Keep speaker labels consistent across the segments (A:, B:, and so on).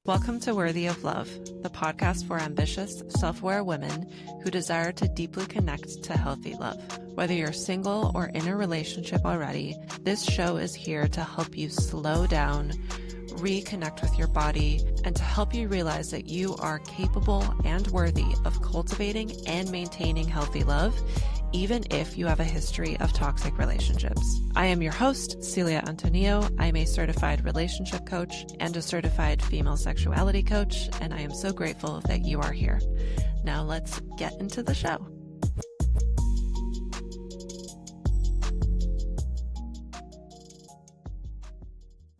A: Welcome to Worthy of Love, the podcast for ambitious, self-aware women who desire to deeply connect to healthy love. Whether you're single or in a relationship already, this show is here to help you slow down, reconnect with your body, and to help you realize that you are capable and worthy of cultivating and maintaining healthy love, even if you have a history of toxic relationships. I am your host, Celia Antonio. I'm a certified relationship coach and a certified female sexuality coach, and I am so grateful that you are here. Now let's get into the show.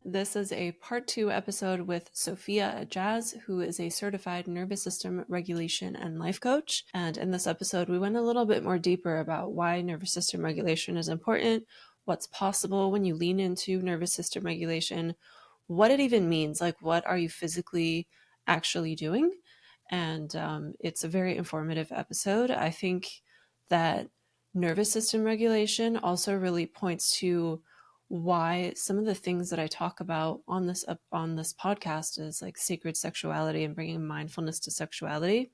A: This is a part 2 episode with Sofia Ejaz, who is a certified nervous system regulation and life coach. And in this episode, we went a little bit more deeper about why nervous system regulation is important, what's possible when you lean into nervous system regulation, what it even means, like what are you physically actually doing? And it's a very informative episode. I think that nervous system regulation also really points to why some of the things that I talk about on this podcast is like sacred sexuality and bringing mindfulness to sexuality.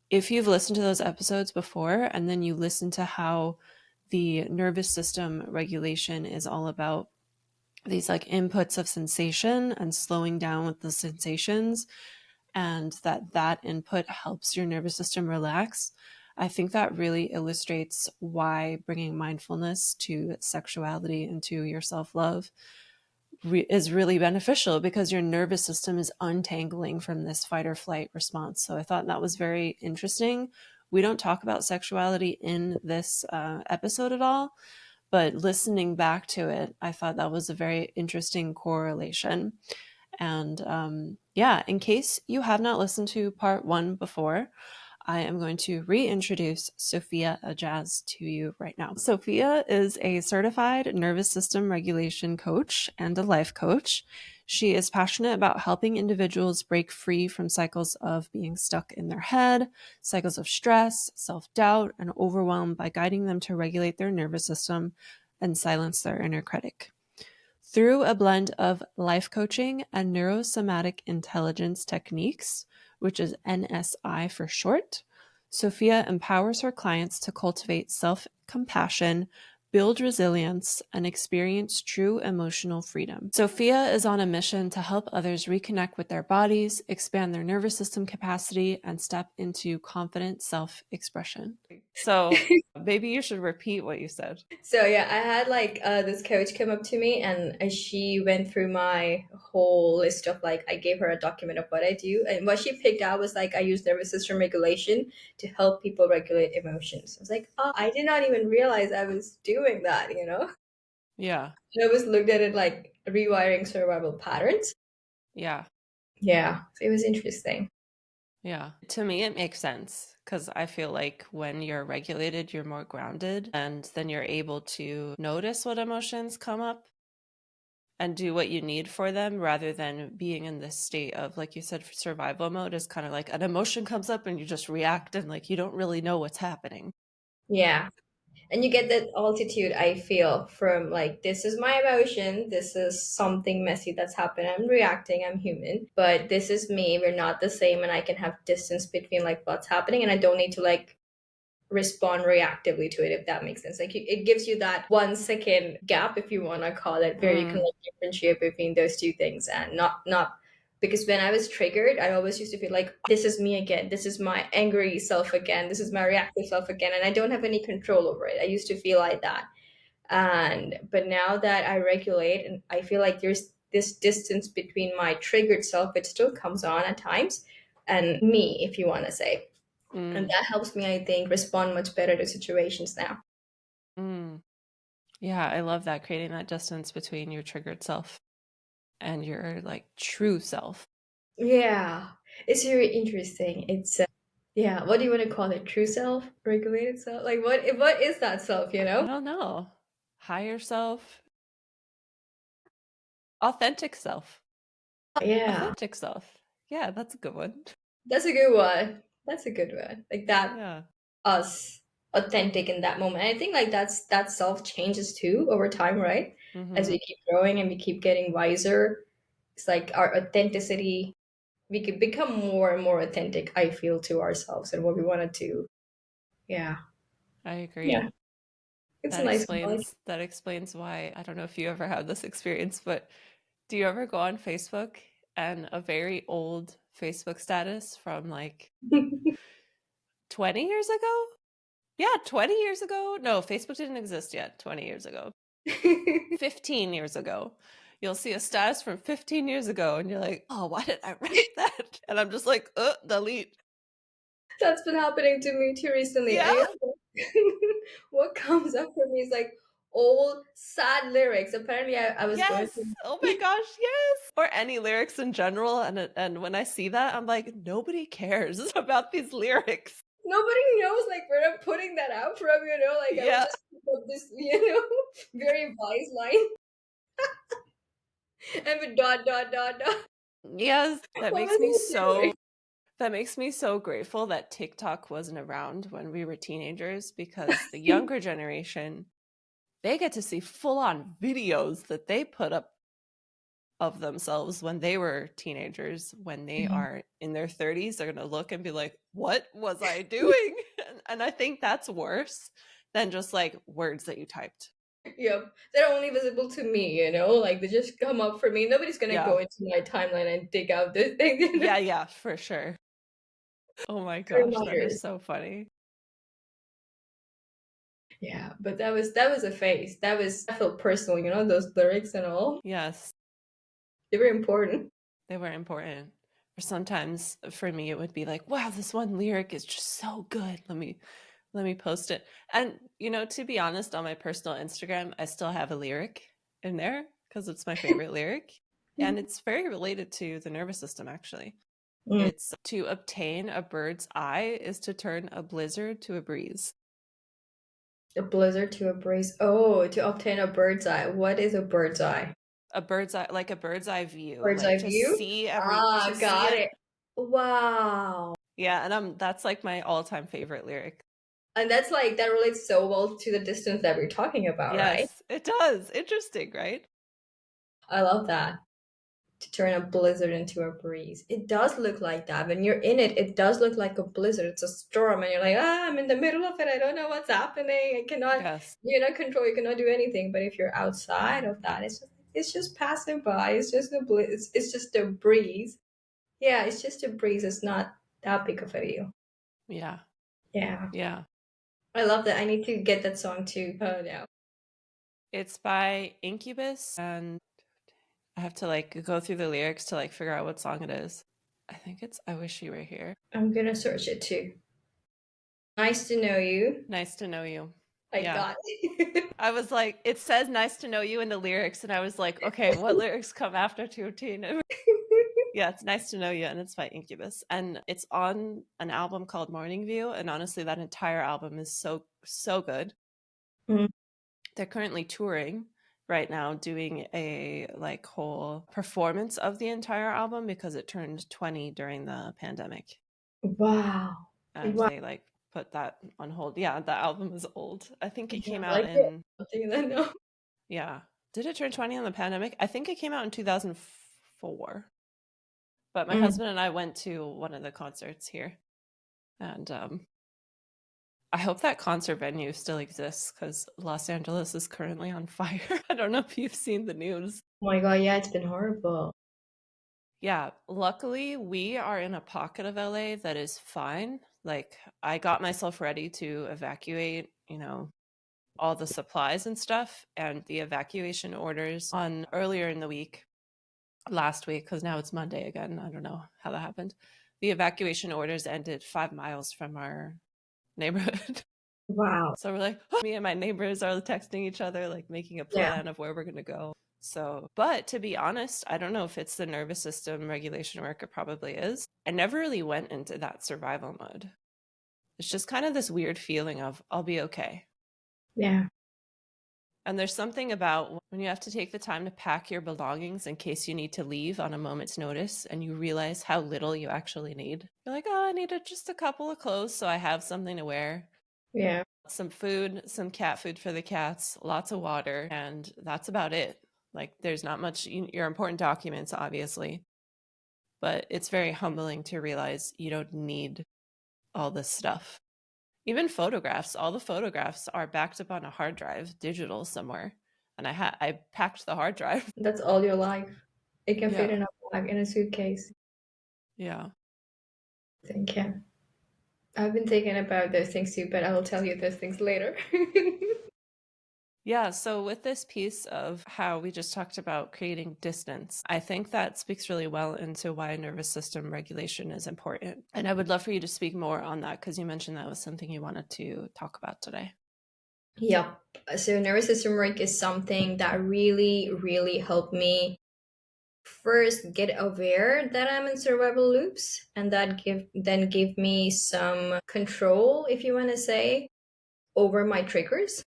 A: If you've listened to those episodes before and then you listen to how the nervous system regulation is all about these like inputs of sensation and slowing down with the sensations, and that input helps your nervous system relax, I think that really illustrates why bringing mindfulness to sexuality and to your self-love is really beneficial, because your nervous system is untangling from this fight or flight response. So I thought that was very interesting. We don't talk about sexuality in this episode at all, but listening back to it, I thought that was a very interesting correlation. And in case you have not listened to part 1 before, I am going to reintroduce Sofia Ejaz to you right now. Sofia is a certified nervous system regulation coach and a life coach. She is passionate about helping individuals break free from cycles of being stuck in their head, cycles of stress, self-doubt, and overwhelm by guiding them to regulate their nervous system and silence their inner critic. Through a blend of life coaching and neurosomatic intelligence techniques, which is NSI for short, Sofia empowers her clients to cultivate self-compassion, build resilience, and experience true emotional freedom. Sofia is on a mission to help others reconnect with their bodies, expand their nervous system capacity, and step into confident self-expression. So maybe you should repeat what you said.
B: So yeah, I had this coach come up to me and she went through my whole list of I gave her a document of what I do, and what she picked out was I use nervous system regulation to help people regulate emotions. I was like, oh, I did not even realize I was doing that.
A: Yeah.
B: I always looked at it like rewiring survival patterns.
A: Yeah.
B: Yeah, so it was interesting.
A: Yeah. To me, it makes sense because I feel like when you're regulated, you're more grounded, and then you're able to notice what emotions come up and do what you need for them, rather than being in this state of, like you said, survival mode is kind of like an emotion comes up and you just react and like you don't really know what's happening.
B: Yeah. And you get that altitude, I feel, from this is my emotion, this is something messy that's happened, I'm reacting, I'm human, but this is me, we're not the same, and I can have distance between what's happening, and I don't need to respond reactively to it, if that makes sense. It gives you that 1 second gap, if you want to call it, where you can differentiate between those two things, and not because when I was triggered, I always used to feel like this is me again, this is my angry self again, this is my reactive self again, and I don't have any control over it. I used to feel like that. But now that I regulate, and I feel like there's this distance between my triggered self, it still comes on at times, and me, if you want to say. And that helps me, I think, respond much better to situations now.
A: Yeah, I love that, creating that distance between your triggered self and your true self.
B: Yeah, it's very interesting. It's yeah, what do you want to call it? True self, regulated self? What is that self, you
A: I
B: know?
A: don't know. Higher self, authentic self.
B: Yeah,
A: Authentic self. Yeah, that's a good one.
B: that's a good one. That's a good one. Like that
A: Yeah.
B: us authentic in that moment. And I think that self changes too over time, right? As
A: Mm-hmm.
B: we keep growing and we keep getting wiser, it's like our authenticity. we could become more and more authentic, I feel, to ourselves and what we want to do. Yeah.
A: I agree.
B: Yeah. It's a
A: That
B: nice one.
A: explains why I don't know if you ever had this experience, but do you ever go on Facebook and a very old Facebook status from like
B: Like
A: 20 years ago? Yeah, 20 years ago. No, Facebook didn't exist yet 20 years ago. 15 years ago. You'll see a status from 15 years ago and you're like, oh, why did I write that? And I'm just like, delete.
B: that's been happening to me too recently.
A: Yeah.
B: What comes up for me is like old sad lyrics. Apparently, I was going
A: Yes.
B: through.
A: Oh my gosh, yes. Or any lyrics in general. And when I see that, I'm like, nobody cares about these lyrics.
B: Nobody knows like where I'm putting that out from. Like I would
A: Yeah.
B: just pick up this, very wise line and with dot dot dot dot.
A: Yes.
B: What was I doing?
A: That makes me so grateful that TikTok wasn't around when we were teenagers because the younger generation, they get to see full on videos that they put up of themselves when they were teenagers. When they
B: Mhm.
A: are in their 30s, they're going to look and be like, what was I doing? And I think that's worse than just like words that you typed.
B: Yep, they're only visible to me. Like they just come up for me. Nobody's gonna
A: Yeah.
B: go into my timeline and dig out this thing.
A: Yeah, yeah, for sure. Oh my gosh, that is
B: Reminders.
A: so funny.
B: Yeah, but that was a phase. I felt personal. Those lyrics and all.
A: Yes,
B: They were important.
A: they were important. Or sometimes for me it would be like, wow, this one lyric is just so good. Let me post it. And to be honest, on my personal Instagram, I still have a lyric in there because it's my favorite lyric. And it's very related to the nervous system, actually.
B: Mm.
A: It's to obtain a bird's eye is to turn a blizzard to a breeze.
B: A blizzard to a breeze. Oh, to obtain a bird's eye. What is a bird's eye?
A: A bird's eye, like a bird's eye view,
B: Bird's
A: like
B: eye view?
A: to
B: Ah,
A: see
B: got
A: it.
B: it. Wow.
A: Yeah, and that's like my all-time favorite lyric.
B: And that's like that relates so well to the distance that we're talking about, right?
A: Yes, it does. Interesting, right?
B: I love that. To turn a blizzard into a breeze. It does look like that. When you're in it, it does look like a blizzard. It's a storm, and you're like, I'm in the middle of it. I don't know what's happening. I cannot,
A: Yes.
B: control. You cannot do anything. But if you're outside of that, it's just passing by. It's just it's just a breeze. Yeah, it's just a breeze. It's not that big of a deal.
A: Yeah.
B: Yeah,
A: Yeah.
B: I love that. I need to get that song too. Oh no,
A: It's by Incubus, and I have to like go through the lyrics to like figure out what song it is. I think it's I Wish You Were Here.
B: I'm gonna search it too. Nice to know you.
A: Nice to know you.
B: I
A: Yeah.
B: got it.
A: I was like, it says nice to know you in the lyrics, and I was like, okay, what lyrics come after 218? Yeah, it's nice to know you, and it's by Incubus. And it's on an album called Morning View, and honestly, that entire album is so, so good.
B: Mm.
A: They're currently touring right now, doing a like whole performance of the entire album because it turned 20 during the pandemic.
B: Wow.
A: And
B: Wow.
A: they like put that on hold. Yeah, the album is old. I think it
B: Yeah,
A: came
B: I
A: out
B: like it.
A: in,
B: I'm thinking that now.
A: yeah. Did it turn 20 on the pandemic? I think it came out in 2004. But my
B: Mm.
A: husband and I went to one of the concerts here. And I hope that concert venue still exists because Los Angeles is currently on fire. I don't know if you've seen the news.
B: Oh my God, yeah, it's been horrible.
A: Yeah, luckily we are in a pocket of LA that is fine. Like I got myself ready to evacuate, all the supplies and stuff, and the evacuation orders on earlier in the week, last week, because now it's Monday again. I don't know how that happened. The evacuation orders ended 5 miles from our neighborhood.
B: Wow.
A: So we're like, me and my neighbors are texting each other, like making a
B: Yeah.
A: plan of where we're going to go. So, but to be honest, I don't know if it's the nervous system regulation work. It probably is. I never really went into that survival mode. It's just kind of this weird feeling of, I'll be okay.
B: Yeah.
A: And there's something about when you have to take the time to pack your belongings in case you need to leave on a moment's notice and you realize how little you actually need. You're like, oh, I need just a couple of clothes so I have something to wear,
B: Yeah.
A: some food, some cat food for the cats, lots of water, and that's about it. Like, there's not much, your important documents, obviously, but it's very humbling to realize you don't need all this stuff. Even photographs, all the photographs are backed up on a hard drive, digital somewhere. And I packed the hard drive.
B: That's all your life. It can fit
A: Yeah.
B: in a bag in a suitcase.
A: Yeah.
B: I think, yeah. I've been thinking about those things too, but I will tell you those things later.
A: Yeah, so with this piece of how we just talked about creating distance, I think that speaks really well into why nervous system regulation is important. And I would love for you to speak more on that because you mentioned that was something you wanted to talk about today.
B: Yep. So nervous system work is something that really, really helped me first get aware that I'm in survival loops, and that give me some control, if you want to say, over my triggers.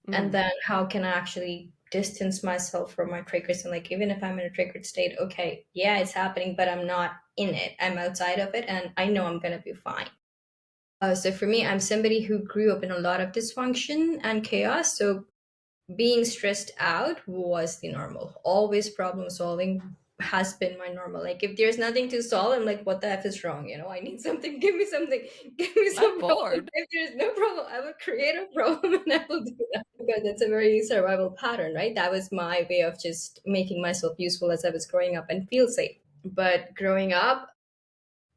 B: And
A: Mm.
B: then how can I actually distance myself from my triggers, and like, even if I'm in a triggered state, okay, yeah, it's happening, but I'm not in it, I'm outside of it, and I know I'm gonna be fine. So for me, I'm somebody who grew up in a lot of dysfunction and chaos, so being stressed out was the normal. Always problem solving has been my normal. Like, if there's nothing to solve, I'm like, what the F is wrong? I need something, give me something, give me
A: I'm
B: some problem.
A: bored.
B: If there's no problem, I will create a problem and I will do that. Because it's a very survival pattern, right? That was my way of just making myself useful as I was growing up and feel safe. But growing up,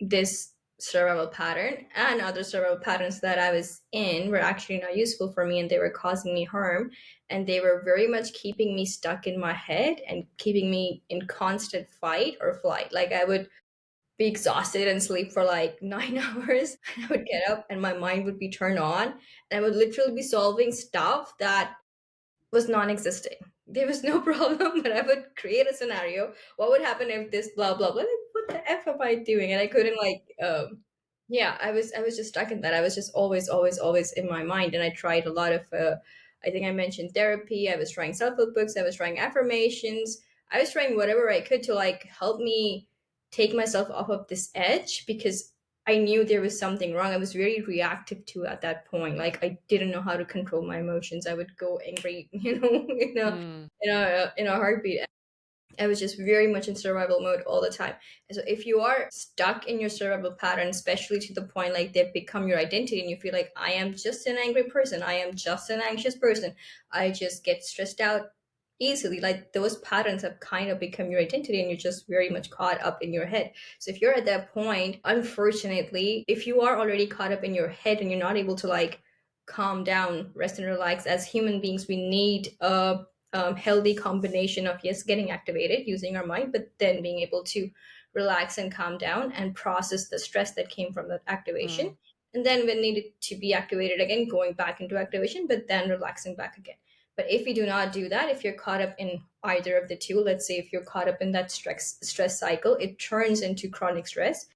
B: this survival pattern and other survival patterns that I was in were actually not useful for me, and they were causing me harm, and they were very much keeping me stuck in my head and keeping me in constant fight or flight. Like, I would be exhausted and sleep for like 9 hours and I would get up and my mind would be turned on and I would literally be solving stuff that was non-existing. There was no problem, but I would create a scenario. What would happen if this blah blah blah? Like, what the f am I doing? And I couldn't yeah, I was just stuck in that. I was just always in my mind, and I tried a lot of. I think I mentioned therapy. I was trying self-help books. I was trying affirmations. I was trying whatever I could to like help me take myself off of this edge, because I knew there was something wrong. I was very reactive to at that point. Like, I didn't know how to control my emotions. I would go angry,
A: Mm.
B: in a heartbeat. I was just very much in survival mode all the time. And so if you are stuck in your survival pattern, especially to the point like they've become your identity and you feel like, I am just an angry person, I am just an anxious person, I just get stressed out easily, like those patterns have kind of become your identity and you're just very much caught up in your head. So if you're at that point, unfortunately, if you are already caught up in your head and you're not able to like calm down, rest and relax, as human beings, we need a healthy combination of, yes, getting activated using our mind, but then being able to relax and calm down and process the stress that came from that activation.
A: Mm.
B: And then when needed to be activated again, going back into activation, but then relaxing back again. But if you do not do that, if you're caught up in either of the two, let's say if you're caught up in that stress cycle, it turns into chronic stress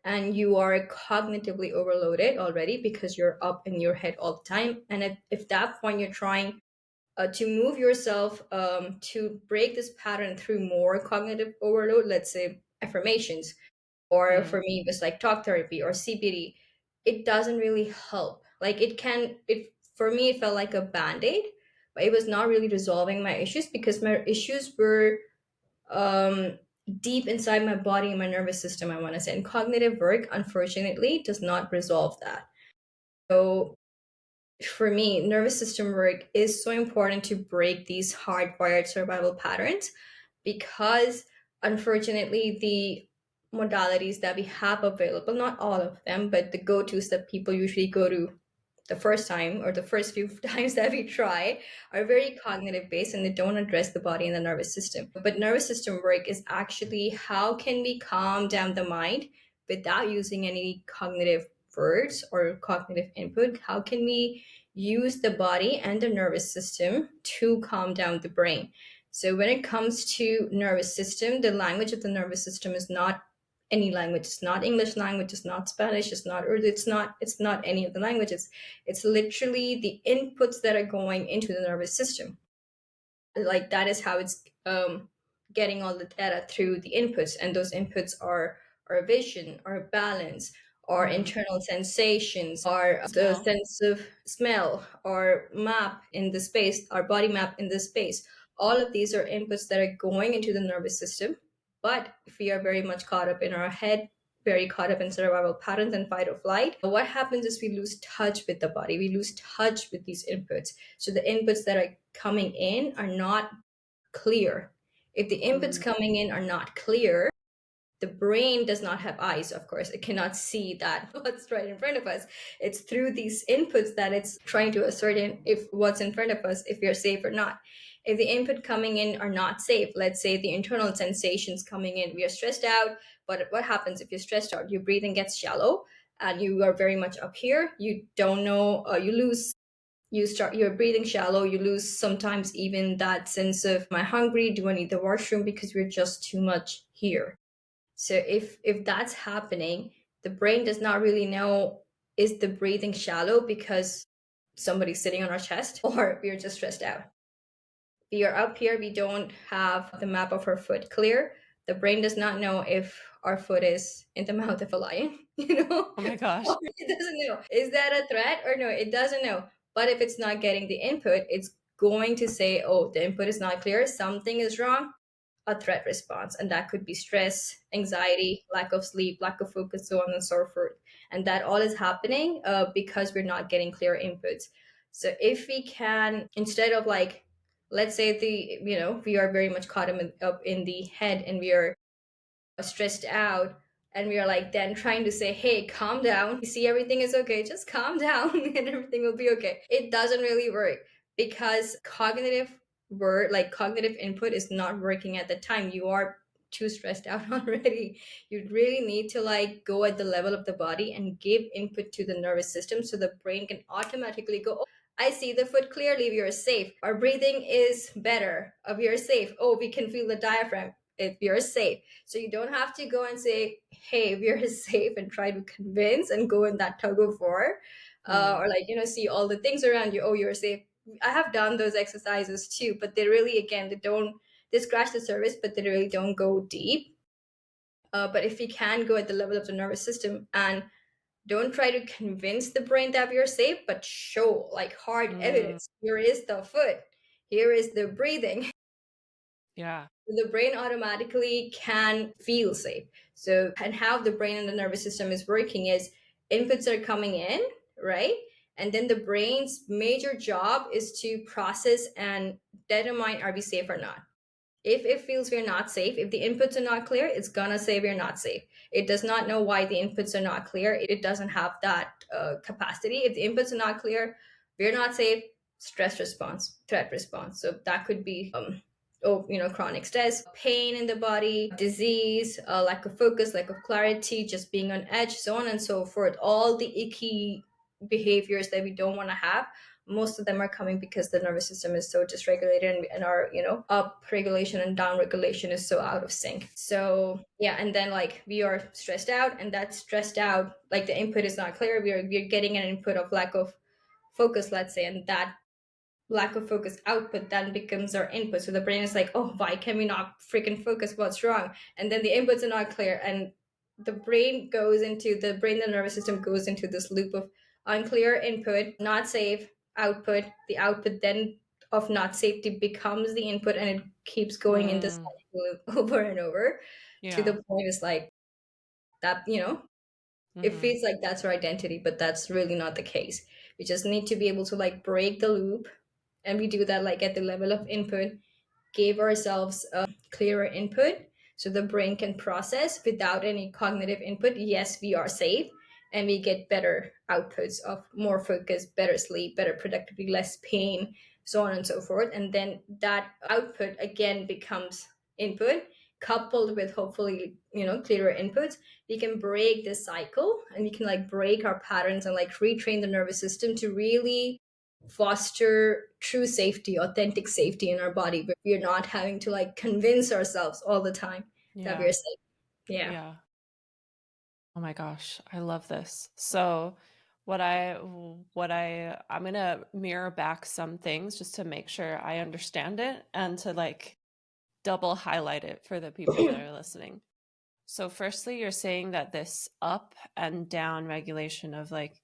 B: and you are cognitively overloaded already because you're up in your head all the time. And if that point you're trying to move yourself to break this pattern through more cognitive overload, let's say affirmations, or for
A: Mm.
B: me, it was like talk therapy or CBD, it doesn't really help. Like, it for me, it felt like a band aid, but it was not really resolving my issues because my issues were um, deep inside my body and my nervous system, I want to say. And cognitive work, unfortunately, does not resolve that. So for me, nervous system work is so important to break these hardwired survival patterns because, unfortunately, the modalities that we have available, not all of them, but the go tos that people usually go to the first time or the first few times that we try, are very cognitive based and they don't address the body and the nervous system. But nervous system work is actually how can we calm down the mind without using any cognitive words or cognitive input? How can we use the body and the nervous system to calm down the brain? So when it comes to nervous system, the language of the nervous system is not any language. It's not English language, it's not Spanish, it's not Urdu, it's not any of the languages. It's literally the inputs that are going into the nervous system. Like, that is how it's getting all the data through the inputs, and those inputs are our vision, our balance, our
A: Mm-hmm.
B: internal sensations, our the
A: Smell.
B: sense of smell, our map in the space, our body map in the space. All of these are inputs that are going into the nervous system, But if we are very much caught up in our head, very caught up in survival patterns and fight or flight, what happens is we lose touch with the body. We lose touch with these inputs. So the inputs that are coming in are not clear. If the inputs
A: Mm.
B: coming in are not clear, the brain does not have eyes, of course. It cannot see that what's right in front of us. It's through these inputs that it's trying to ascertain if what's in front of us, if we are safe or not. If the input coming in are not safe, let's say the internal sensations coming in, we are stressed out. But what happens if you're stressed out? Your breathing gets shallow and you are very much up here. You don't know, you lose, you start, you're breathing shallow, you lose sometimes even that sense of, am I hungry, do I need the washroom, because we're just too much here. So if that's happening, the brain does not really know, is the breathing shallow because somebody's sitting on our chest, or we're just stressed out. We are up here, we don't have the map of our foot clear. The brain does not know if our foot is in the mouth of a lion,
A: Oh my gosh.
B: it doesn't know. Is that a threat or no? It doesn't know. But if it's not getting the input, it's going to say, oh, the input is not clear, something is wrong, a threat response. And that could be stress, anxiety, lack of sleep, lack of focus, so on and so forth. And that all is happening because we're not getting clear inputs. So if we can, instead of like, let's say we are very much caught up in the head and we are stressed out, and we are like then trying to say, hey, calm down, you see everything is okay, just calm down and everything will be okay. It doesn't really work because cognitive input is not working at the time. You are too stressed out already. You really need to like go at the level of the body and give input to the nervous system so the brain can automatically go, oh, I see the foot clearly, we are safe, our breathing is better, we are safe, oh, we can feel the diaphragm, if you're safe. So you don't have to go and say, hey, we're safe, and try to convince and go in that tug of war,
A: Mm.
B: or like, see all the things around you, oh, you're safe. I have done those exercises too, but they really, again, they scratch the surface, but they really don't go deep. But if we can go at the level of the nervous system and don't try to convince the brain that we are safe, but show like hard
A: Mm.
B: evidence. Here is the foot. Here is the breathing.
A: Yeah.
B: The brain automatically can feel safe. So, and how the brain and the nervous system is working is inputs are coming in, right? And then the brain's major job is to process and determine, are we safe or not? If it feels we're not safe, if the inputs are not clear, it's gonna say we're not safe. It does not know why the inputs are not clear. It doesn't have that capacity. If the inputs are not clear, we're not safe, stress response, threat response. So that could be chronic stress, pain in the body, disease, lack of focus, lack of clarity, just being on edge, so on and so forth. All the icky behaviors that we don't want to have, most of them are coming because the nervous system is so dysregulated, and our up regulation and down regulation is so out of sync. So yeah, and then like we are stressed out, and that stressed out, like the input is not clear, we're getting an input of lack of focus, let's say, and that lack of focus output then becomes our input. So the brain is like, oh, why can we not freaking focus, what's wrong? And then the inputs are not clear, and the brain, the nervous system goes into this loop of unclear input, not safe output. The output then of not safety becomes the input, and it keeps going in this
A: Mm.
B: cycle over and over, to the
A: Yeah.
B: point is like that, it
A: Mm-hmm.
B: feels like that's our identity, but that's really not the case. We just need to be able to like break the loop, and we do that like at the level of input, give ourselves a clearer input so the brain can process without any cognitive input. Yes, we are safe, and we get better outputs of more focus, better sleep, better productivity, less pain, so on and so forth. And then that output again becomes input, coupled with hopefully clearer inputs. We can break this cycle, and we can like break our patterns and like retrain the nervous system to really foster true safety, authentic safety in our body, where we're not having to like convince ourselves all the time that
A: Yeah.
B: we're safe. Yeah.
A: Yeah. Oh my gosh, I love this. So, I'm going to mirror back some things just to make sure I understand it and to like double highlight it for the people that are listening. So, firstly, you're saying that this up and down regulation of like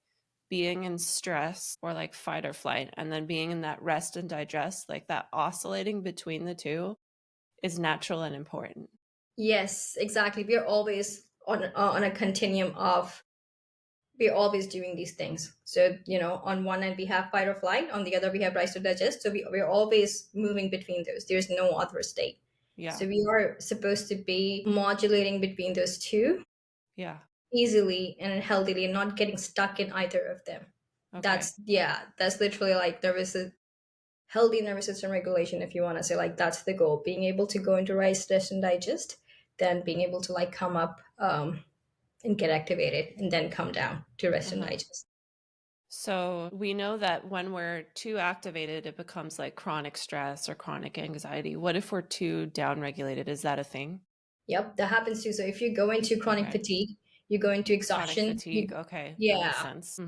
A: being in stress or like fight or flight, and then being in that rest and digest, like that oscillating between the two is natural and important.
B: Yes, exactly. We're always on a continuum of, we're always doing these things. So, on one end we have fight or flight, on the other we have rise to digest. So we're always moving between those. There's no other state.
A: Yeah.
B: So we are supposed to be modulating between those two
A: Yeah.
B: easily and healthily and not getting stuck in either of them.
A: Okay.
B: That's literally like healthy nervous system regulation, if you want to say, like, that's the goal, being able to go into rise, rest, and digest, then being able to like come up, and get activated, and then come down to rest and
A: Uh-huh.
B: digest.
A: So we know that when we're too activated, it becomes like chronic stress or chronic anxiety. What if we're too downregulated? Is that a thing?
B: Yep, that happens too. So if you go into chronic
A: Okay.
B: fatigue, you go into
A: Chronic
B: exhaustion.
A: fatigue. Okay. That makes
B: Yeah.
A: sense.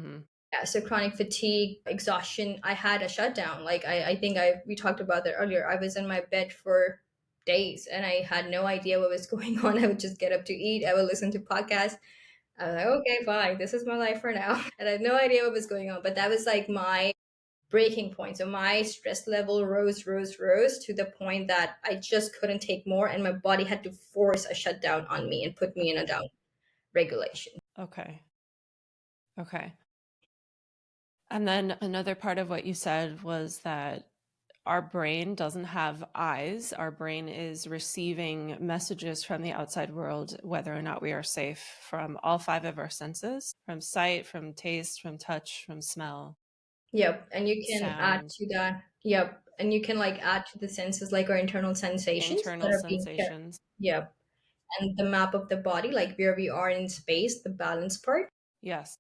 B: Yeah, so chronic fatigue, exhaustion. I had a shutdown. Like, I think we talked about that earlier. I was in my bed for days and I had no idea what was going on. I would just get up to eat. I would listen to podcasts. I was like, okay, fine, this is my life for now. And I had no idea what was going on. But that was like my breaking point. So my stress level rose to the point that I just couldn't take more. And my body had to force a shutdown on me and put me in a down regulation.
A: Okay. Okay. And then another part of what you said was that our brain doesn't have eyes. Our brain is receiving messages from the outside world, whether or not we are safe, from all five of our senses, from sight, from taste, from touch, from smell,
B: Yep. And you can add
A: sound,
B: to that. Yep. And you can like add to the senses like our internal sensations that
A: internal
B: are being carried.
A: sensations.
B: Yep. And the map of the body, like where we are in space, the balance part.
A: Yes.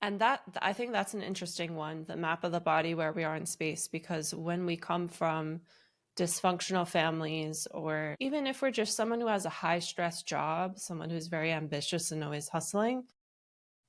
A: And that, I think that's an interesting one, the map of the body where we are in space, because when we come from dysfunctional families, or even if we're just someone who has a high stress job, someone who's very ambitious and always hustling,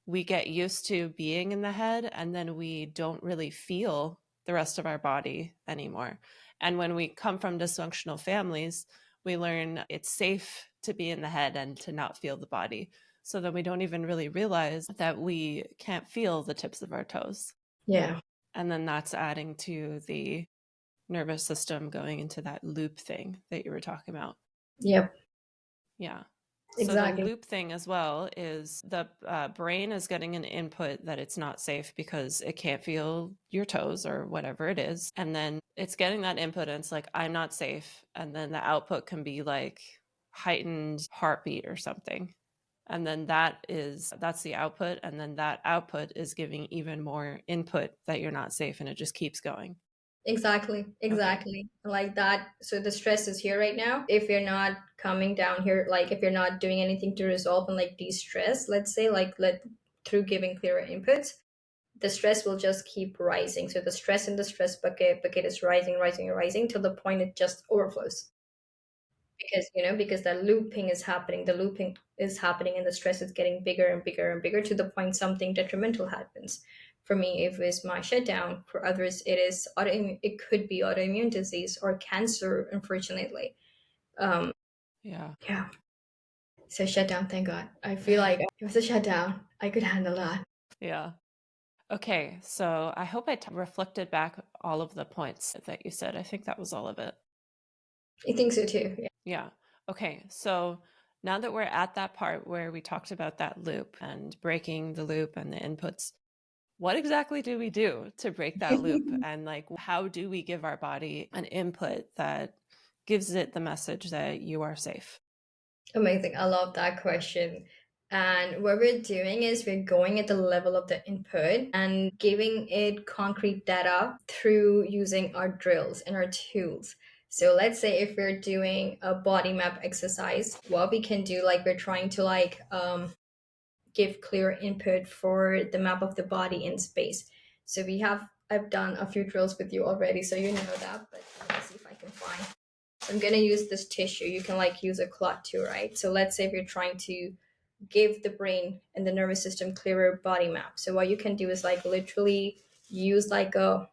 A: we get used to being in the head and then we don't really feel the rest of our body anymore. And when we come from dysfunctional families, we learn it's safe to be in the head and to not feel the body. So then we don't even really realize that we can't feel the tips of our toes.
B: Yeah.
A: And then that's adding to the nervous system going into that loop thing that you were talking about.
B: Yep.
A: Yeah. So the
B: Exactly.
A: loop thing as well is the brain is getting an input that it's not safe because it can't feel your toes or whatever it is. And then it's getting that input and it's like, I'm not safe. And then the output can be like heightened heartbeat or something. And then that's the output. And then that output is giving even more input that you're not safe. And it just keeps going.
B: Exactly.
A: Okay.
B: Exactly. Like that. So the stress is here right now. If you're not coming down here, like if you're not doing anything to resolve and like de-stress, let's say, like let through giving clearer inputs, the stress will just keep rising. So the stress in the stress bucket is rising, rising, rising till the point it just overflows. Because that looping is happening, the looping is happening, and the stress is getting bigger and bigger and bigger to the point something detrimental happens. For me, it was my shutdown. For others, it could be autoimmune disease or cancer, unfortunately. um
A: Yeah.
B: yeah. So shutdown, thank god. I feel like it was a shutdown, I could handle that.
A: Yeah. Okay, so I hope I reflected back all of the points that you said. I think that was all of it.
B: I think so too. Yeah.
A: Yeah. Okay, so now that we're at that part where we talked about that loop and breaking the loop and the inputs, what exactly do we do to break that loop? And like, how do we give our body an input that gives it the message that you are safe?
B: Amazing. I love that question. And what we're doing is we're going at the level of the input and giving it concrete data through using our drills and our tools. So let's say if we're doing a body map exercise, what we can do, like we're trying to like give clear input for the map of the body in space. So I've done a few drills with you already, so you know that, but let me see if I can find. I'm gonna use this tissue. You can like use a clot too, right? So let's say if you're trying to give the brain and the nervous system clearer body map. So what you can do is like literally use like a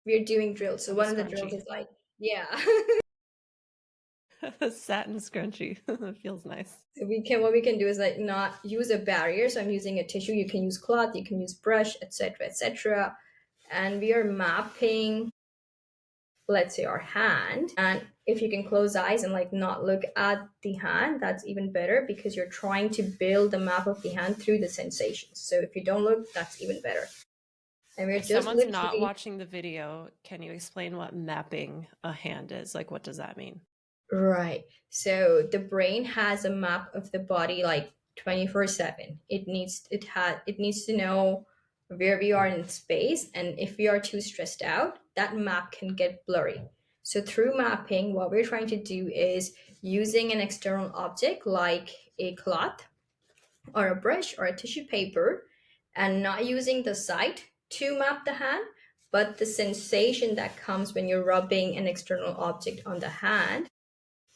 B: we're doing drills. So
A: Like a
B: one of the drills
A: scrunchie,
B: is like, yeah.
A: a satin scrunchie. It feels nice.
B: So what we can do is like not use a barrier. So I'm using a tissue. You can use cloth, you can use brush, etc., etc. And we are mapping let's say our hand. And if you can close eyes and like not look at the hand, that's even better because you're trying to build a map of the hand through the sensations. So if you don't look, that's even better. And we're
A: If
B: just
A: someone's not
B: literally
A: watching the video, can you explain what mapping a hand is? Like, what does that mean?
B: right. So the brain has a map of the body like 24/7. It needs to know where we are in space, and if we are too stressed out, that map can get blurry. So through mapping, what we're trying to do is using an external object like a cloth or a brush or a tissue paper, and not using the sight to map the hand, but the sensation that comes when you're rubbing an external object on the hand.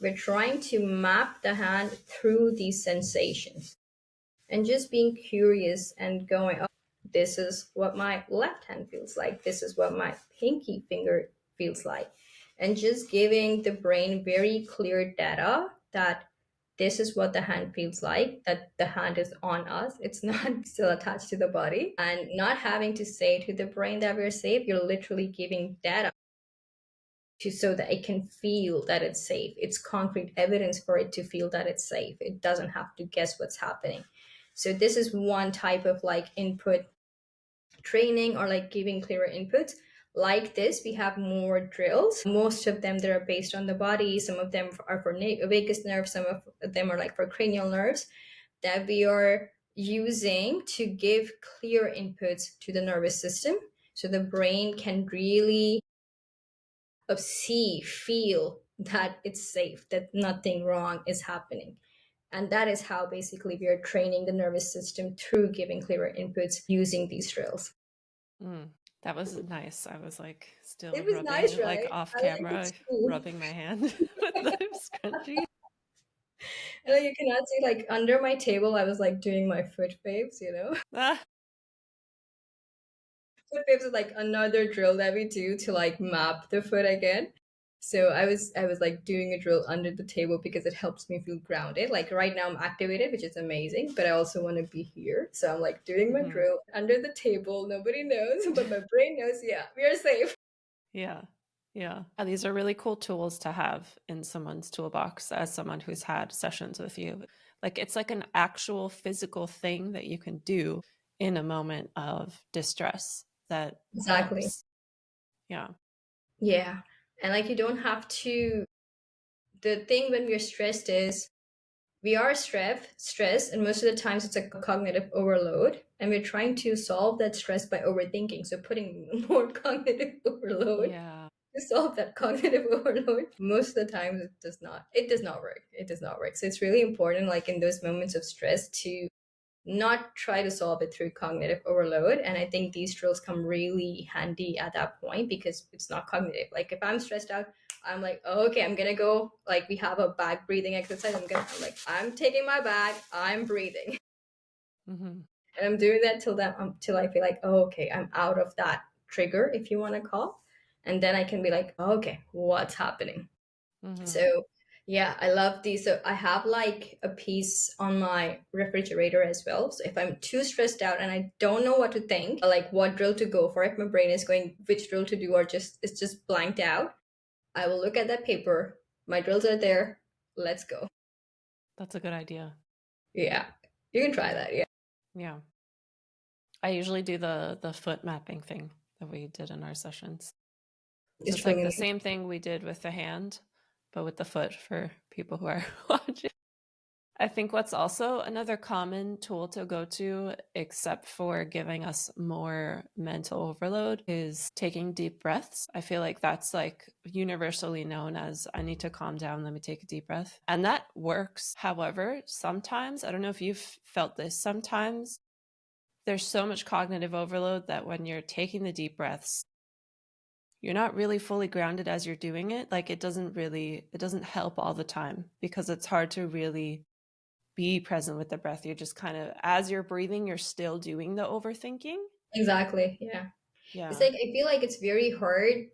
B: We're trying to map the hand through these sensations and just being curious and going, oh, this is what my left hand feels like. This is what my pinky finger feels like. And just giving the brain very clear data that this is what the hand feels like, that the hand is on us. It's not still attached to the body. And not having to say to the brain that we're safe, you're literally giving data to so that it can feel that it's safe. It's concrete evidence for it to feel that it's safe. It doesn't have to guess what's happening. So this is one type of like input training or like giving clearer inputs. Like this, we have more drills. Most of them that are based on the body. Some of them are for vagus nerves. Some of them are like for cranial nerves that we are using to give clear inputs to the nervous system so the brain can really see, feel that it's safe, that nothing wrong is happening. And that is how basically we are training the nervous system through giving clearer inputs using these drills.
A: Mm, that was nice. I was like
B: It
A: still
B: was nice,
A: rubbing, like
B: right?
A: off
B: I like it
A: camera,
B: too.
A: rubbing my hand with the scrunchie.
B: And like you cannot see, like under my table, I was like doing my foot waves.
A: Ah,
B: Foot waves is like another drill that we do to like map the foot again. So I was like doing a drill under the table because it helps me feel grounded. Like right now I'm activated, which is amazing, but I also want to be here. So I'm like doing my
A: mhm.
B: drill under the table. Nobody knows, but my brain knows, yeah, we are safe.
A: Yeah. Yeah. These are really cool tools to have in someone's toolbox as someone who's had sessions with you. Like it's like an actual physical thing that you can do in a moment of distress that
B: Exactly.
A: helps. Yeah.
B: Yeah. And like you don't have to the thing when we're stressed is we are stressed, and most of the times it's a cognitive overload, and we're trying to solve that stress by overthinking. So putting more cognitive overload
A: Yeah.
B: to solve that cognitive overload, most of the time it does not work. It does not work. So it's really important, like in those moments of stress, to not try to solve it through cognitive overload. And I think these drills come really handy at that point because it's not cognitive. Like if I'm stressed out, I'm like, oh, okay, I'm gonna go. Like we have a bag breathing exercise. I'm taking my bag. I'm breathing,
A: Hmm.
B: and I'm doing that till I feel like, oh, okay, I'm out of that trigger, if you want to call, and then I can be like, oh, okay, what's happening?
A: Hmm.
B: So yeah, I love these. So I have like a piece on my refrigerator as well. So if I'm too stressed out and I don't know what to think, like what drill to go for, if my brain is going which drill to do or just it's just blanked out, I will look at that paper. My drills are there. Let's go.
A: That's a good idea.
B: Yeah. You can try that. Yeah.
A: Yeah. I usually do the foot mapping thing that we did in our sessions. So
B: It's
A: it's like
B: really
A: the
B: nice.
A: same thing we did with the hand, but with the foot for people who are watching. I think what's also another common tool to go to, except for giving us more mental overload, is taking deep breaths. I feel like that's like universally known as I need to calm down, let me take a deep breath. And that works. However, sometimes, I don't know if you've felt this, sometimes there's so much cognitive overload that when you're taking the deep breaths, you're not really fully grounded as you're doing it. Like it doesn't help all the time because it's hard to really be present with the breath. You're just kind of, as you're breathing, you're still doing the overthinking.
B: Exactly. Yeah. It's
A: Yeah.
B: like I feel like it's very hard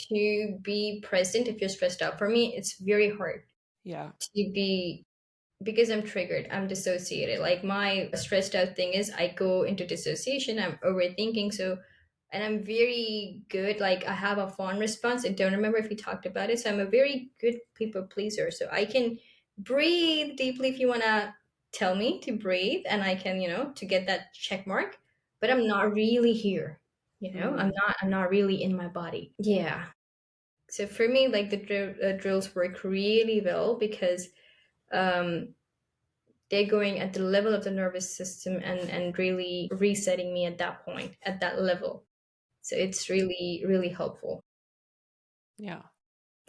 B: to be present if you're stressed out. For me, it's very hard
A: Yeah.
B: to be because I'm triggered, I'm dissociated. Like my stressed out thing is I go into dissociation, I'm overthinking. So And I'm very good, like I have a fun response. I don't remember if we talked about it. So I'm a very good people pleaser. So I can breathe deeply if you want to tell me to breathe, and I can, to get that check mark, but I'm not really here.
A: Hmm.
B: I'm not really in my body. Yeah. So for me, like the drills work really well because um, they're going at the level of the nervous system and really resetting me at that point, at that level. So it's really, really helpful.
A: Yeah.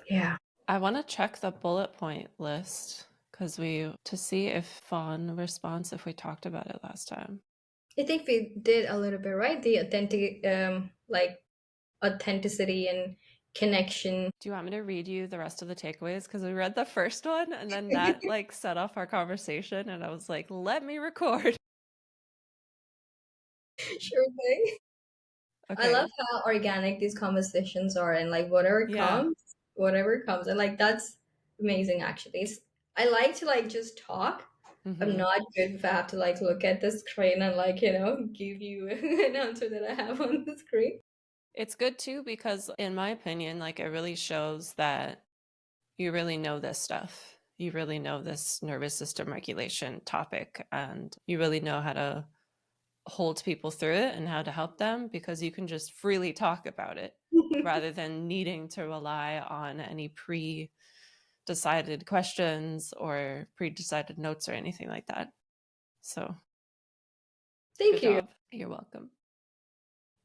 B: Yeah.
A: I want to check the bullet point list because we to see if fawn response if we talked about it last time.
B: I think we did a little bit, right? The authentic, like authenticity and connection.
A: Do you want me to read you the rest of the takeaways? Because we read the first one and then that like set off our conversation, and I was like, let me record.
B: Sure thing. I love
A: Okay.
B: how organic these conversations are, and like
A: Yeah.
B: whatever comes, and like that's amazing. Actually, I like to like just talk. I'm
A: Hmm.
B: not good if I have to like look at the screen and like give you an answer that I have on the screen.
A: It's good too because, in my opinion, like it really shows that you really know this stuff. You really know this nervous system regulation topic, and you really know how to hold people through it and how to help them because you can just freely talk about it rather than needing to rely on any pre-decided questions or pre-decided notes or anything like that. So, good
B: Thank you.
A: job. You're welcome.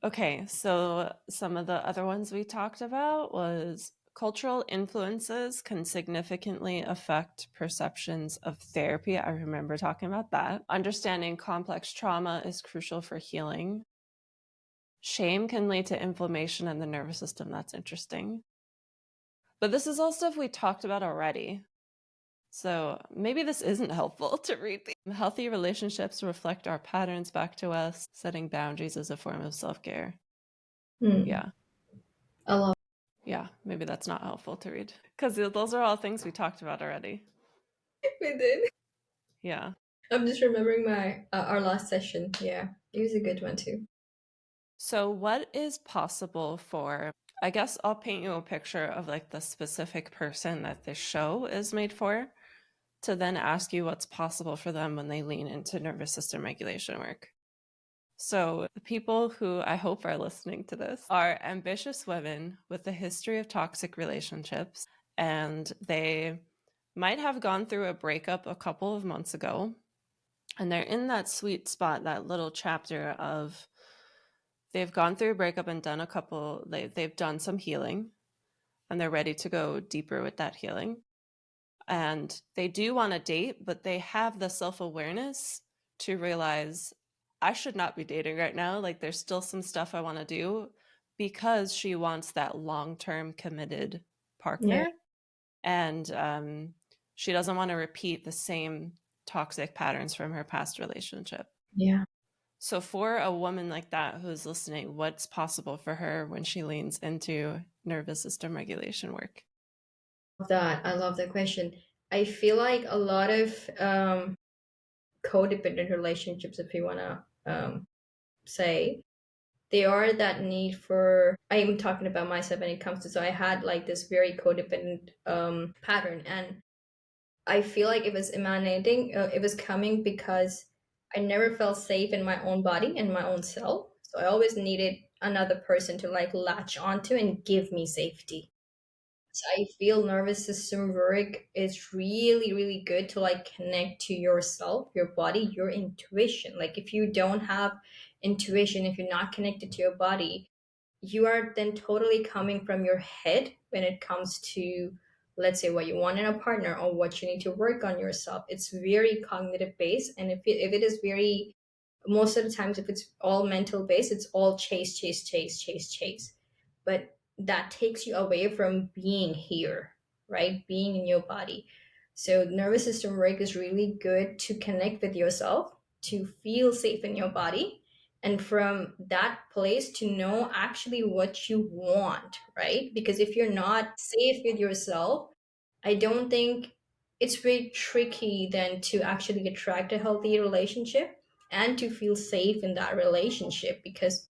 A: Okay, so some of the other ones we talked about was cultural influences can significantly affect perceptions of therapy. I remember talking about that. Understanding complex trauma is crucial for healing. Shame can lead to inflammation in the nervous system. That's interesting. But this is all stuff we talked about already. So maybe this isn't helpful to read. Healthy relationships reflect our patterns back to us. Setting boundaries is a form of self care.
B: Hmm.
A: Yeah.
B: I love
A: Yeah. Maybe that's not helpful to read because those are all things we talked about already.
B: we did.
A: Yeah.
B: I'm just remembering my our last session. Yeah, it was a good one too.
A: So, what is possible for, I guess I'll paint you a picture of like the specific person that this show is made for, to then ask you what's possible for them when they lean into nervous system regulation work. So, the people who I hope are listening to this are ambitious women with a history of toxic relationships, and they might have gone through a breakup a couple of months ago, and they're in that sweet spot, that little chapter of they've gone through a breakup and done a couple, they've done some healing, and they're ready to go deeper with that healing. And they do want to date, but they have the self-awareness to realize I should not be dating right now. Like there's still some stuff I want to do because she wants that long-term committed
B: Yeah,
A: partner. And she doesn't want to repeat the same toxic patterns from her past relationship.
B: yeah.
A: So for a woman like that who's listening, what's possible for her when she leans into nervous system regulation work?
B: That I love that question. I feel like a lot of codependent relationships, if you wanna say, they are that need for. I am talking about myself when it comes to. So I had like this very codependent pattern, and I feel like it was emanating. It was coming because I never felt safe in my own body and my own self. So I always needed another person to like latch onto and give me safety. So I feel nervous system work is really, really good to like connect to yourself, your body, your intuition. Like if you don't have intuition, if you're not connected to your body, you are then totally coming from your head when it comes to, let's say, what you want in a partner or what you need to work on yourself. It's very cognitive based, and if it is very, most of the times if it's all mental based, it's all chase, chase, chase, chase, chase. But that takes you away from being here, right? Being in your body. So nervous system work is really good to connect with yourself, to feel safe in your body, and from that place to know actually what you want, right? Because if you're not safe with yourself, I don't think, it's very tricky then to actually attract a healthy relationship and to feel safe in that relationship, because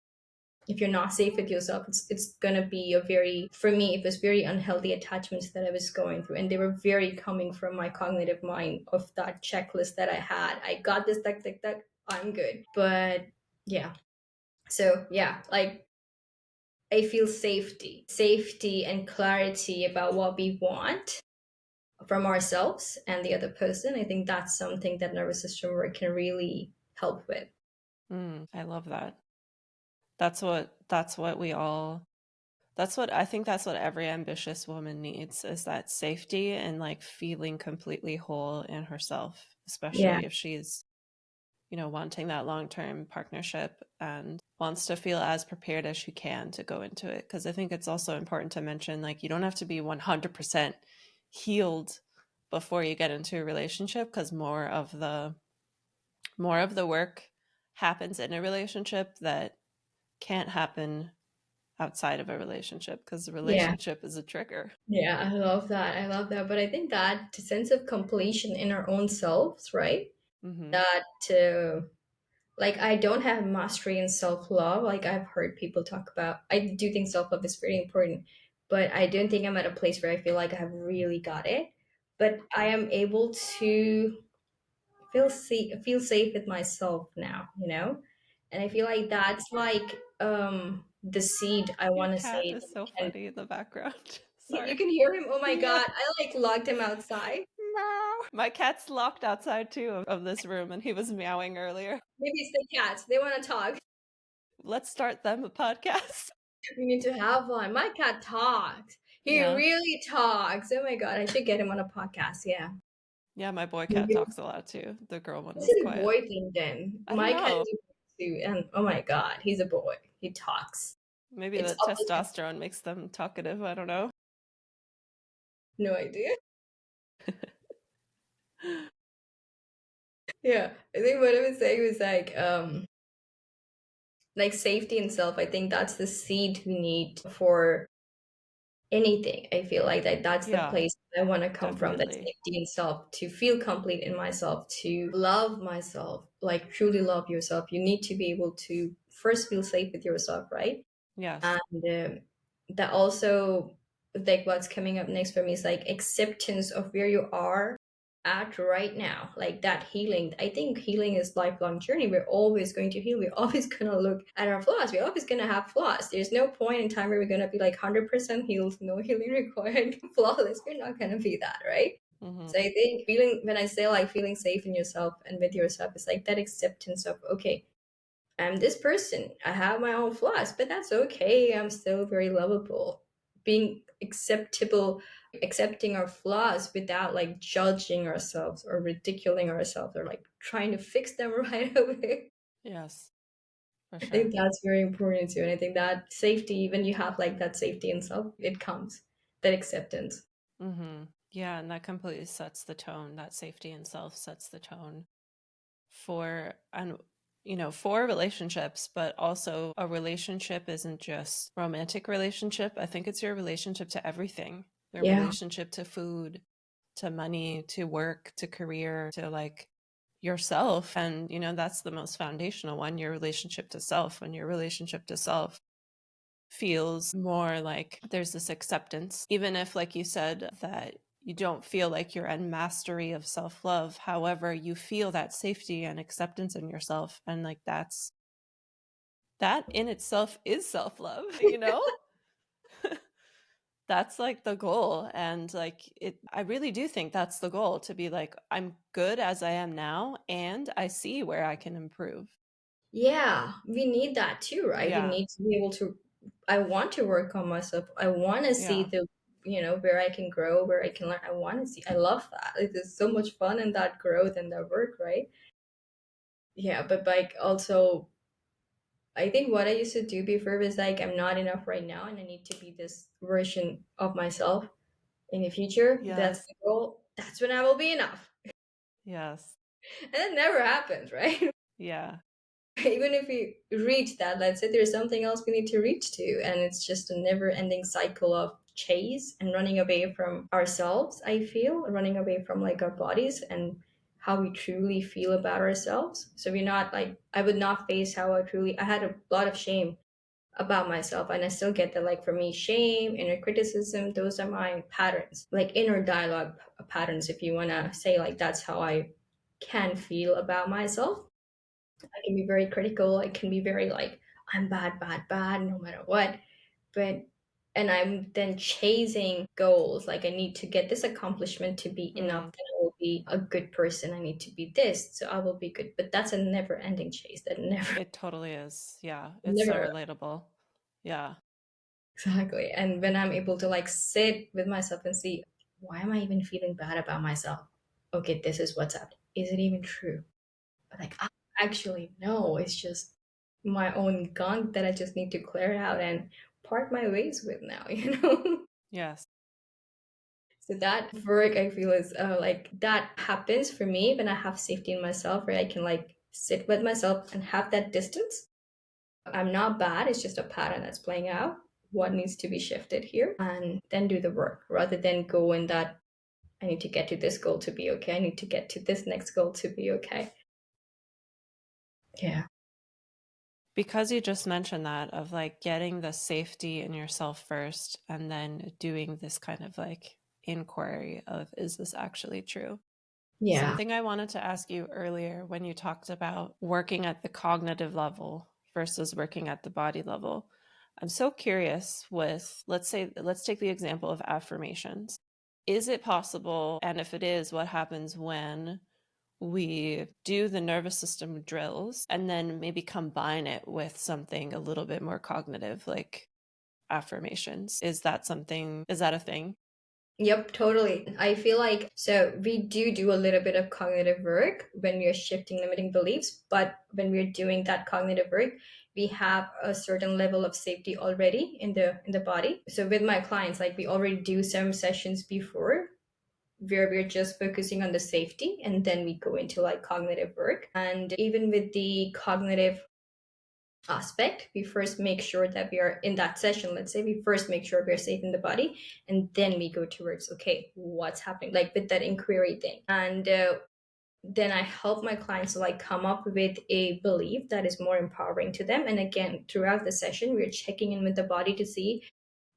B: If you're not safe with yourself, it's gonna be a very, for me, it was very unhealthy attachments that I was going through, and they were very coming from my cognitive mind of that checklist that I had. I got this, that, I'm good. But yeah, so yeah, like I feel safety and clarity about what we want from ourselves and the other person. I think that's something that nervous system work can really help with.
A: I love that. That's what we all that's what I think that's what every ambitious woman needs is that safety and like feeling completely whole in herself,
B: Yeah,
A: especially if she's, wanting that long-term partnership and wants to feel as prepared as she can to go into it. Because I think it's also important to mention, like, you don't have to be 100% healed before you get into a relationship, because more of the work happens in a relationship that can't happen outside of a relationship, because the
B: yeah,
A: relationship is a trigger.
B: yeah. I love that. I love that. But I think that sense of completion in our own selves, right?
A: Mm-hmm.
B: That like I don't have mastery in self love. Like I've heard people talk about. I do think self love is very important, but I don't think I'm at a place where I feel like I have really got it. But I am able to feel safe with myself now, and I feel like that's like the seed I
A: Your
B: want to
A: cat
B: say
A: is
B: that
A: so
B: can.
A: funny in the background.
B: You
A: Sorry.
B: can hear him. Oh my
A: Yeah.
B: god, I like locked him outside.
A: Meow. My cat's locked outside too of this room, and he was meowing earlier.
B: Maybe it's the cats, they want to talk.
A: Let's start them a podcast.
B: We need to have one. My cat talks. He
A: Yeah.
B: really talks. Oh my god, I should get him on a podcast. Yeah.
A: Yeah, my boy cat
B: Maybe.
A: talks a lot too. The girl one
B: What's
A: is
B: his
A: quiet.
B: boy thing then?
A: I don't
B: My cat
A: know.
B: is a boy too, and oh my god, he's a boy. He talks.
A: Maybe
B: It's
A: the
B: up.
A: testosterone makes them talkative. I don't know.
B: No idea. Yeah, I think what I was saying was like safety and self. I think that's the seed we need for anything. I feel like that's the
A: Yeah,
B: place I want to come from, that
A: definitely.
B: safety in self, to feel complete in myself, to love myself, like truly love yourself. You need to be able to first feel safe with yourself, right?
A: Yes.
B: And that also, like what's coming up next for me is like acceptance of where you are at right now, like that healing. I think healing is lifelong journey. We're always going to heal. We're always going to look at our flaws. We're always going to have flaws. There's no point in time where we're going to be like 100% healed, no healing required, flawless. We're not going to be that, right?
A: Hmm.
B: So I think feeling, when I say like feeling safe in yourself and with yourself, it's like that acceptance of, okay, I'm this person. I have my own flaws, but that's okay. I'm still very lovable. Being acceptable, accepting our flaws without like judging ourselves or ridiculing ourselves or like trying to fix them right away.
A: Yes, for
B: I
A: sure.
B: think that's very important too. And I think that safety, when you have like that safety in self, it comes, that acceptance.
A: Yeah, and that completely sets the tone. That safety in self sets the tone for and for relationships, but also a relationship isn't just romantic relationship. I think it's your relationship to everything. Your
B: Yeah.
A: relationship to food, to money, to work, to career, to like yourself. And that's the most foundational one, your relationship to self. When your relationship to self feels more like there's this acceptance, even if, like you said, that you don't feel like you're in mastery of self-love. However, you feel that safety and acceptance in yourself, and like that in itself is self-love. That's like the goal. And like I really do think that's the goal, to be like, I'm good as I am now, and I see where I can improve.
B: Yeah, we need that too, right? We
A: Yeah.
B: need to be able to. I want to work on myself. I want to see
A: Yeah.
B: the, where I can grow, where I can learn. I want to see. I love that. Like, there's so much fun in that growth and that work, right? Yeah, but like also, I think what I used to do before was like, I'm not enough right now, and I need to be this version of myself in the future. That's
A: Yes.
B: the goal. That's when I will be enough,
A: Yes.
B: and it never happens, right?
A: Yeah.
B: Even if we reach that, let's say there's something else we need to reach to, and it's just a never ending cycle of chase and running away from ourselves. I feel running away from like our bodies and how we truly feel about ourselves. So we're not like, I would not face how I truly, I had a lot of shame about myself, and I still get that. Like for me, shame, inner criticism, those are my patterns, like inner dialogue patterns, if you want to say, like that's how I can feel about myself. I can be very critical. I can be very like, I'm bad, bad, bad, no matter what. But, and I'm then chasing goals. Like, I need to get this accomplishment to be enough
A: Mm,
B: that I will be a good person. I need to be this, so I will be good. But that's a never ending chase that never,
A: it totally is. Yeah, it's so
B: never.
A: relatable. Yeah.
B: Exactly. And when I'm able to like sit with myself and see, why am I even feeling bad about myself? Okay, this is what's up. Is it even true? Like, actually, no, it's just my own gunk that I just need to clear out and part my ways with now, you know?
A: Yes.
B: So that work I feel is like that happens for me when I have safety in myself, where I can like sit with myself and have that distance. I'm not bad, it's just a pattern that's playing out. What needs to be shifted here? And then do the work rather than go in that I need to get to this goal to be okay. I need to get to this next goal to be okay. Yeah.
A: Because you just mentioned that of like getting the safety in yourself first and then doing this kind of like inquiry of, is this actually true?
B: Yeah.
A: Something I wanted to ask you earlier when you talked about working at the cognitive level versus working at the body level. I'm so curious with, let's say, let's take the example of affirmations. Is it possible? And if it is, what happens when we do the nervous system drills and then maybe combine it with something a little bit more cognitive, like affirmations? Is that something, is that a thing?
B: Yep, totally. I feel like so we do a little bit of cognitive work when we're shifting limiting beliefs, but when we're doing that cognitive work, we have a certain level of safety already in the body. So with my clients, like we already do some sessions before where we're just focusing on the safety, and then we go into like cognitive work. And even with the cognitive aspect, we first make sure that we are in that session. Let's say we first make sure we're safe in the body, and then we go towards, okay, what's happening, like with that inquiry thing. And then I help my clients to like come up with a belief that is more empowering to them. And again, throughout the session, we're checking in with the body to see,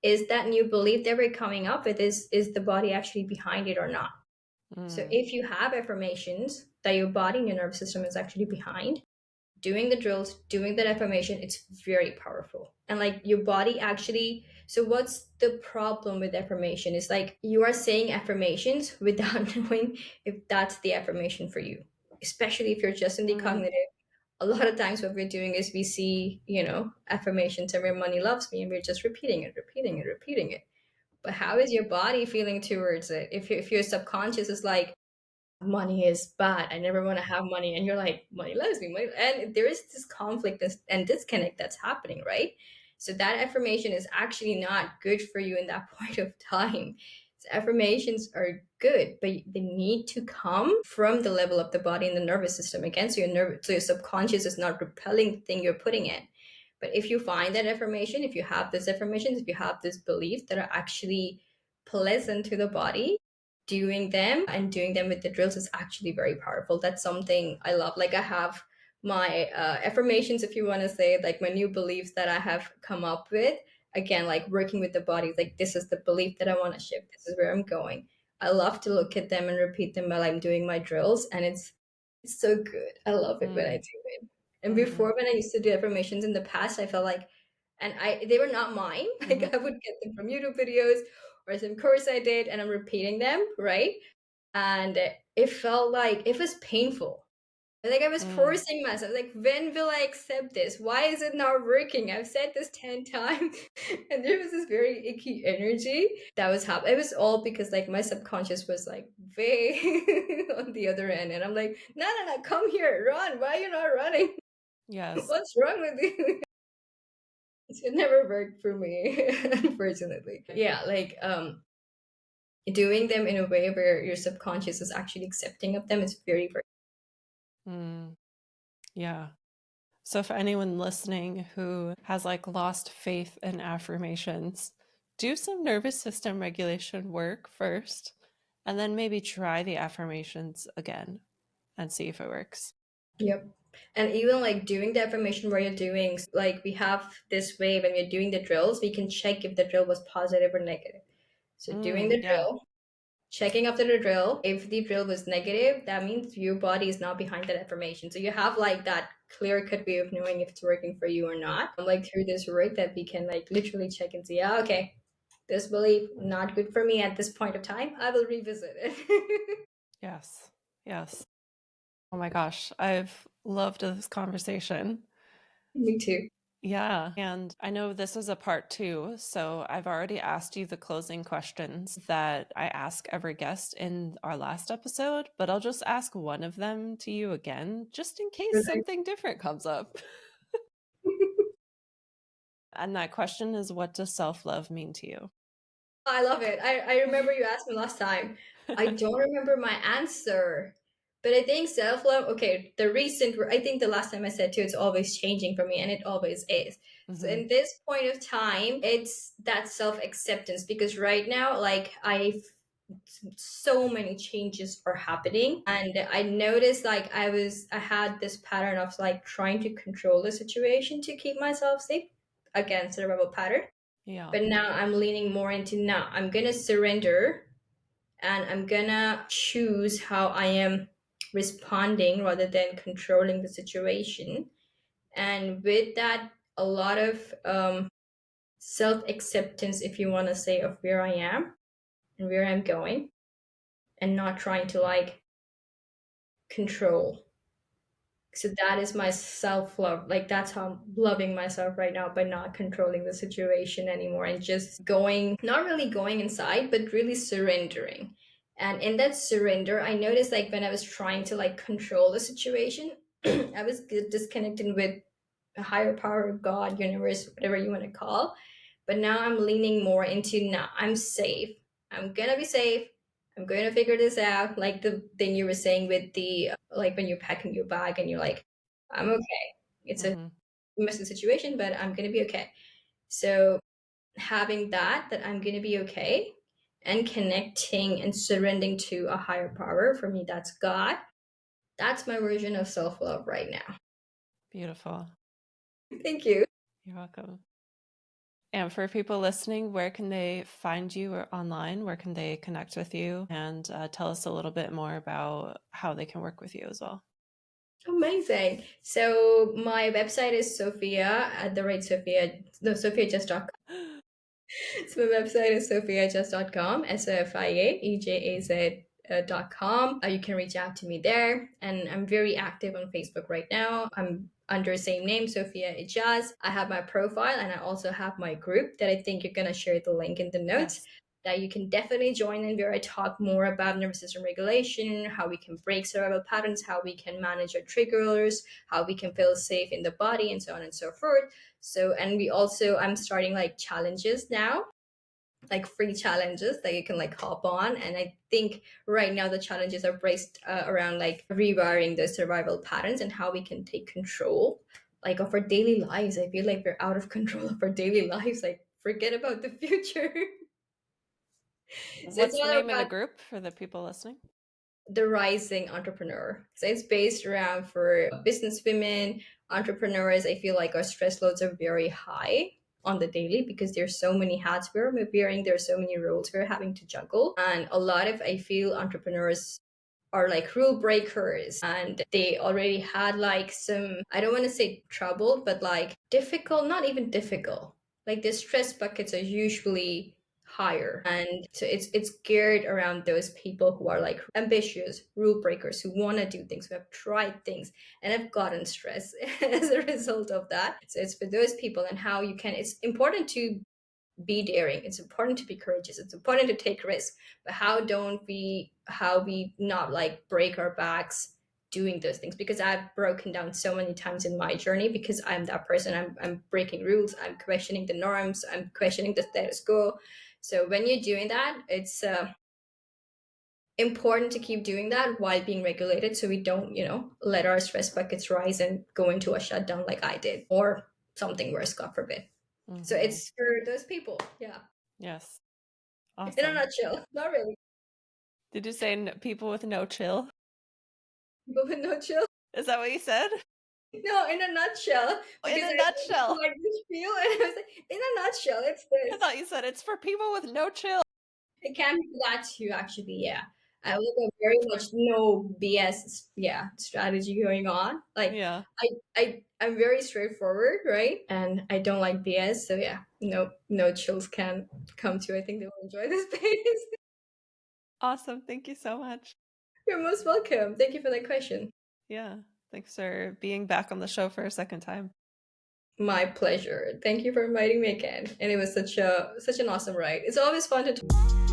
B: is that new belief that we're coming up with, is the body actually behind it or not? So
A: Mm,
B: if you have affirmations that your body and your nervous system is actually behind, doing the drills, doing that affirmation, it's very powerful. And like your body actually, so what's the problem with affirmation? Is like you are saying affirmations without knowing if that's the affirmation for you. Especially if you're just in the
A: mm,
B: cognitive. A lot of times what we're doing is we see, affirmations and where money loves me, and we're just repeating it, repeating it, repeating it. But how is your body feeling towards it? If your subconscious is like, money is bad, I never want to have money, and you're like, money loves me, money, and there is this conflict and disconnect that's happening, right? So that affirmation is actually not good for you in that point of time. So affirmations are good, but they need to come from the level of the body and the nervous system, again, so your subconscious is not repelling the thing you're putting in. But if you find that affirmation, if you have this affirmations, if you have this belief that are actually pleasant to the body, doing them and doing them with the drills is actually very powerful. That's something I love. Like I have my affirmations, if you want to say, like my new beliefs that I have come up with. Again, like working with the body, like this is the belief that I want to shift. This is where I'm going. I love to look at them and repeat them while I'm doing my drills, and it's so good. I love it when I
A: mm,
B: do it. And
A: mm-hmm,
B: before, when I used to do affirmations in the past, I felt like, and they were not mine. Like
A: mm-hmm,
B: I would get them from YouTube videos or some course I did, and I'm repeating them, right? And it felt like it was painful. Like I was
A: mm,
B: forcing myself. Like, when will I accept this? Why is it not working? I've said this 10 times. And there was this very icky energy that was happening. It was all because like my subconscious was like way on the other end. And I'm like, no, no, no, come here, run. Why are you not running?
A: yes.
B: What's wrong with you? It never worked for me, unfortunately. Yeah, like doing them in a way where your subconscious is actually accepting of them is very, very.
A: Mm, yeah. So, for anyone listening who has like lost faith in affirmations, do some nervous system regulation work first, and then maybe try the affirmations again and see if it works.
B: Yep. And even like doing the affirmation where you're doing, like we have this way when we're doing the drills, we can check if the drill was positive or negative. So doing the
A: Yeah.
B: drill, checking after the drill, if the drill was negative, that means your body is not behind that affirmation. So you have like that clear cut way of knowing if it's working for you or not. Like through this work that we can like literally check and see, yeah, okay, this belief not good for me at this point of time. I will revisit it.
A: Yes. Yes. Oh my gosh, I've loved this conversation.
B: Me too.
A: Yeah. And I know this is a part two, so I've already asked you the closing questions that I ask every guest in our last episode, but I'll just ask one of them to you again, just in case something different comes up. And that question is, what does self-love mean to you?
B: I love it. I remember you asked me last time. I don't remember my answer. But I think self love, okay, I think the last time I said too, it's always changing for me, and it always is. So
A: Hmm.
B: in this point of time, it's that self acceptance because right now, like, so many changes are happening. And I noticed like I had this pattern of like trying to control the situation to keep myself safe against the rebel pattern.
A: Yeah.
B: But now I'm leaning more into now I'm gonna surrender and I'm gonna choose how I am responding rather than controlling the situation. And with that, a lot of self acceptance, if you want to say, of where I am and where I'm going, and not trying to like control. So that is my self love. Like that's how I'm loving myself right now by not controlling the situation anymore and just going, not really going inside, but really surrendering. And in that surrender, I noticed like when I was trying to like control the situation, I was disconnecting with a higher power, God, universe, whatever you want to call. But now I'm leaning more into now I'm safe. I'm gonna be safe. I'm going to figure this out. Like the thing you were saying with the like when you're packing your bag and you're like, I'm okay. It's a
A: Hmm.
B: messy situation, but I'm gonna be okay. So having that I'm gonna be okay and connecting and surrendering to a higher power, for me that's God. That's my version of self-love right now.
A: Beautiful.
B: Thank you.
A: You're welcome. And for people listening, where can they find you or online? Where can they connect with you? And tell us a little bit more about how they can work with you as well.
B: Amazing. So my website is Sophia at the rate Sophia, no, sophiajust.com. So my website is sofiaejaz.com, SOFIAEJAZ.com. You can reach out to me there. And I'm very active on Facebook right now. I'm under the same name, Sofia Ejaz. I have my profile and I also have my group that I think you're going to share the link in the notes,
A: Yes.
B: that you can definitely join in, where I talk more about nervous system regulation, how we can break survival patterns, how we can manage our triggers, how we can feel safe in the body, and so on and so forth. So, and we also, I'm starting like challenges now, like free challenges that you can like hop on. And I think right now the challenges are based around like rewiring the survival patterns and how we can take control like of our daily lives. I feel like we're out of control of our daily lives. Like forget about the future. So it's
A: What's the
B: all
A: name of the
B: about
A: group for the people listening?
B: the rising entrepreneur. So it's based around for business women, entrepreneurs. I feel like our stress loads are very high on the daily because there's so many hats we're wearing, there's so many roles we're having to juggle. And a lot of I feel entrepreneurs are like rule breakers, and they already had like some, I don't want to say trouble, but like difficult, not even difficult, like the stress buckets are usually higher. And so it's geared around those people who are like ambitious rule breakers, who want to do things, who have tried things and have gotten stress as a result of that. So it's for those people, and how you can, it's important to be daring, it's important to be courageous, it's important to take risks, but how we not like break our backs doing those things, because I've broken down so many times in my journey, because I'm that person. I'm breaking rules, I'm questioning the norms, I'm questioning the status quo. So when you're doing that, it's important to keep doing that while being regulated, so we don't, let our stress buckets rise and go into a shutdown like I did, or something worse, god forbid. So
A: Hmm.
B: it's for those people, yeah.
A: Yes.
B: In a
A: Awesome.
B: nutshell, not really.
A: Did you say people with no chill?
B: People with no chill.
A: Is that what you said?
B: No, in a nutshell,
A: In
B: because
A: a
B: I went through
A: nutshell.
B: like this spiel, and I was like, in a nutshell, it's
A: I
B: this.
A: thought you said it's for people with no chill.
B: It can be that too, actually. Yeah, I have like a very much no BS, yeah, strategy going on. Like,
A: Yeah.
B: I'm very straightforward, right? And I don't like BS, so yeah, no chills can come to. I think they will enjoy this space.
A: Awesome. Thank you so much.
B: You're most welcome. Thank you for that question.
A: Yeah. Thanks for being back on the show for a second time.
B: My pleasure. Thank you for inviting me again. And it was such an awesome ride. It's always fun to talk.